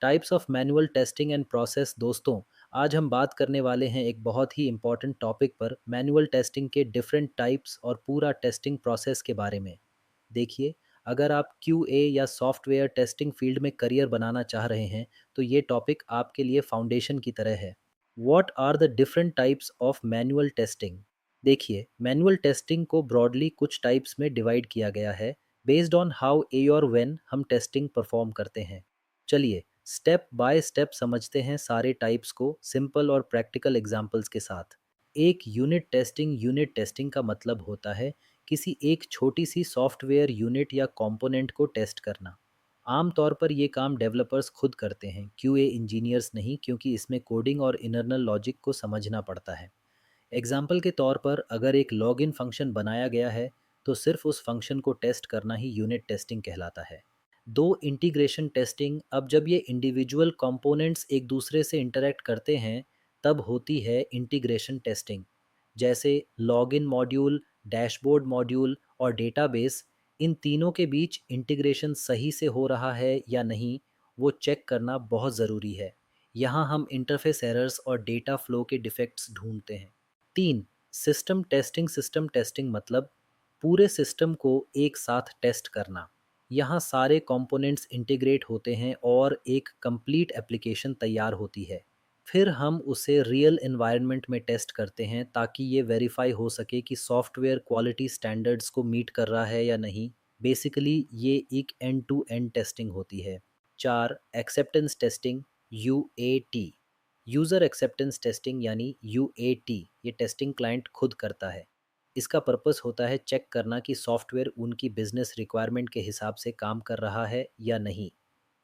Types of manual testing and process. दोस्तों, आज हम बात करने वाले हैं एक बहुत ही इम्पॉर्टेंट टॉपिक पर, मैनुअल टेस्टिंग के डिफरेंट टाइप्स और पूरा टेस्टिंग प्रोसेस के बारे में। देखिए, अगर आप QA या सॉफ्टवेयर टेस्टिंग फील्ड में करियर बनाना चाह रहे हैं तो ये टॉपिक आपके लिए फाउंडेशन की तरह है। What are the different types of manual testing? देखिए, मैनुअल टेस्टिंग को ब्रॉडली कुछ टाइप्स में डिवाइड किया गया है बेस्ड ऑन हाउ ए और व्हेन हम टेस्टिंग परफॉर्म करते हैं। चलिए स्टेप बाय स्टेप समझते हैं सारे टाइप्स को सिंपल और प्रैक्टिकल एग्जांपल्स के साथ। एक यूनिट टेस्टिंग का मतलब होता है किसी एक छोटी सी सॉफ्टवेयर यूनिट या कंपोनेंट को टेस्ट करना। आमतौर पर ये काम डेवलपर्स खुद करते हैं, QA इंजीनियर्स नहीं, क्योंकि इसमें कोडिंग और इंटरनल लॉजिक को समझना पड़ता है। एग्जाम्पल के तौर पर अगर एक लॉगिन फंक्शन बनाया गया है तो सिर्फ उस फंक्शन को टेस्ट करना ही यूनिट टेस्टिंग कहलाता है। दो, इंटीग्रेशन टेस्टिंग। अब जब ये इंडिविजुअल कंपोनेंट्स एक दूसरे से इंटरेक्ट करते हैं तब होती है इंटीग्रेशन टेस्टिंग। जैसे लॉगिन मॉड्यूल, डैशबोर्ड मॉड्यूल और डेटाबेस, इन तीनों के बीच इंटीग्रेशन सही से हो रहा है या नहीं, वो चेक करना बहुत ज़रूरी है। यहाँ हम इंटरफेस एरर्स और डेटा फ्लो के डिफेक्ट्स ढूंढते हैं। 3, सिस्टम टेस्टिंग मतलब पूरे सिस्टम को एक साथ टेस्ट करना। यहाँ सारे कंपोनेंट्स इंटीग्रेट होते हैं और एक कंप्लीट एप्लीकेशन तैयार होती है। फिर हम उसे रियल एनवायरनमेंट में टेस्ट करते हैं ताकि ये वेरीफाई हो सके कि सॉफ्टवेयर क्वालिटी स्टैंडर्ड्स को मीट कर रहा है या नहीं। बेसिकली ये एक एंड टू एंड टेस्टिंग होती है। 4, acceptance testing, UAT। User acceptance testing यानी UAT, ये टेस्टिंग क्लाइंट खुद करता है। इसका पर्पस होता है चेक करना कि सॉफ्टवेयर उनकी बिजनेस रिक्वायरमेंट के हिसाब से काम कर रहा है या नहीं।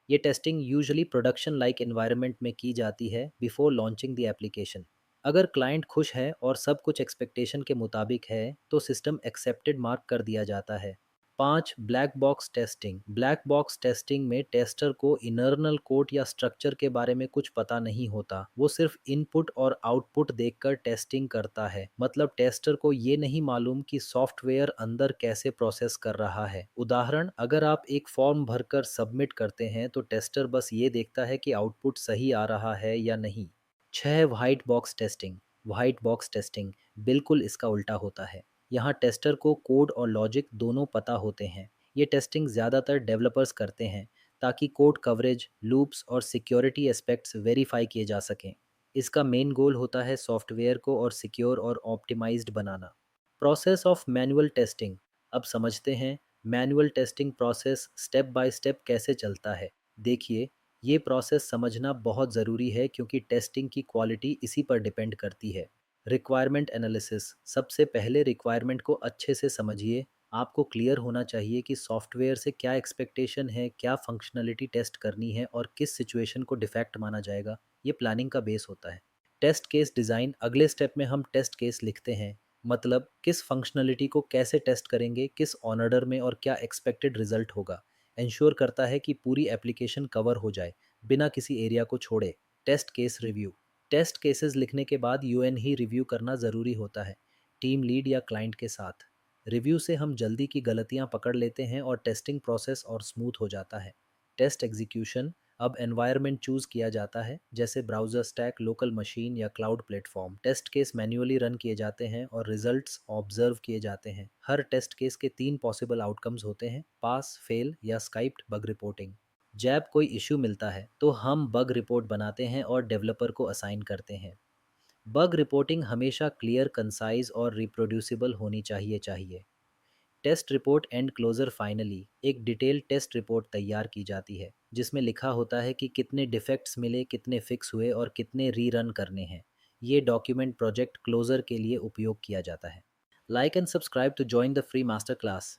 ये testing usually production like environment में की जाती है बिफोर लॉन्चिंग द एप्लीकेशन। अगर क्लाइंट खुश है और सब कुछ एक्सपेक्टेशन के मुताबिक है तो सिस्टम एक्सेप्टेड मार्क कर दिया जाता है। 5, black box testing. Black box testing में टेस्टर को इनर्नल कोड या स्ट्रक्चर के बारे में कुछ पता नहीं होता, वो सिर्फ इनपुट और आउटपुट देखकर टेस्टिंग करता है। मतलब टेस्टर को ये नहीं मालूम कि सॉफ्टवेयर अंदर कैसे प्रोसेस कर रहा है। उदाहरण, अगर आप एक फॉर्म भरकर सबमिट करते हैं तो टेस्टर बस ये देखता है कि आउटपुट सही आ रहा है या नहीं। 6, white box testing. White box testing बिल्कुल इसका उल्टा होता है। यहाँ टेस्टर को कोड और लॉजिक दोनों पता होते हैं। ये टेस्टिंग ज़्यादातर डेवलपर्स करते हैं ताकि कोड कवरेज, लूप्स और सिक्योरिटी एस्पेक्ट्स वेरीफाई किए जा सकें। इसका मेन गोल होता है सॉफ्टवेयर को और सिक्योर और ऑप्टिमाइज्ड बनाना। Process of manual testing. अब समझते हैं manual testing process step by step कैसे चलता है। देखिए, ये प्रोसेस समझना बहुत ज़रूरी है क्योंकि टेस्टिंग की क्वालिटी इसी पर डिपेंड करती है। Requirement analysis. सबसे पहले रिक्वायरमेंट को अच्छे से समझिए। आपको क्लियर होना चाहिए कि सॉफ्टवेयर से क्या एक्सपेक्टेशन है, क्या फंक्शनलिटी टेस्ट करनी है और किस सिचुएशन को डिफेक्ट माना जाएगा। ये प्लानिंग का बेस होता है। Test case design. अगले स्टेप में हम टेस्ट केस लिखते हैं, मतलब किस फंक्शनलिटी को कैसे टेस्ट करेंगे, किस ऑर्डर में और क्या एक्सपेक्टेड रिजल्ट होगा। इंश्योर करता है कि पूरी एप्लीकेशन कवर हो जाए बिना किसी एरिया को छोड़े। Test case review. Test cases लिखने के बाद UN ही रिव्यू करना ज़रूरी होता है, टीम लीड या क्लाइंट के साथ। रिव्यू से हम जल्दी की गलतियां पकड़ लेते हैं और टेस्टिंग प्रोसेस और स्मूथ हो जाता है। Test execution. अब एनवायरनमेंट चूज़ किया जाता है, जैसे ब्राउज़र स्टैक, लोकल मशीन या cloud platform. Test case manually run किए जाते हैं और रिजल्ट्स ऑब्जर्व किए जाते हैं। हर टेस्ट केस के 3 पॉसिबल आउटकम्स होते हैं, पास, फेल या स्काइप्ड बग रिपोर्टिंग। जब कोई इशू मिलता है तो हम बग रिपोर्ट बनाते हैं और डेवलपर को असाइन करते हैं। बग रिपोर्टिंग हमेशा क्लियर, कंसाइज और रिप्रोड्यूसिबल होनी चाहिए। Test report and closure. Finally एक डिटेल टेस्ट रिपोर्ट तैयार की जाती है जिसमें लिखा होता है कि कितने डिफेक्ट्स मिले, कितने फिक्स हुए और कितने रीरन करने हैं। ये डॉक्यूमेंट प्रोजेक्ट क्लोजर के लिए उपयोग किया जाता है। Like and subscribe to join the free master class.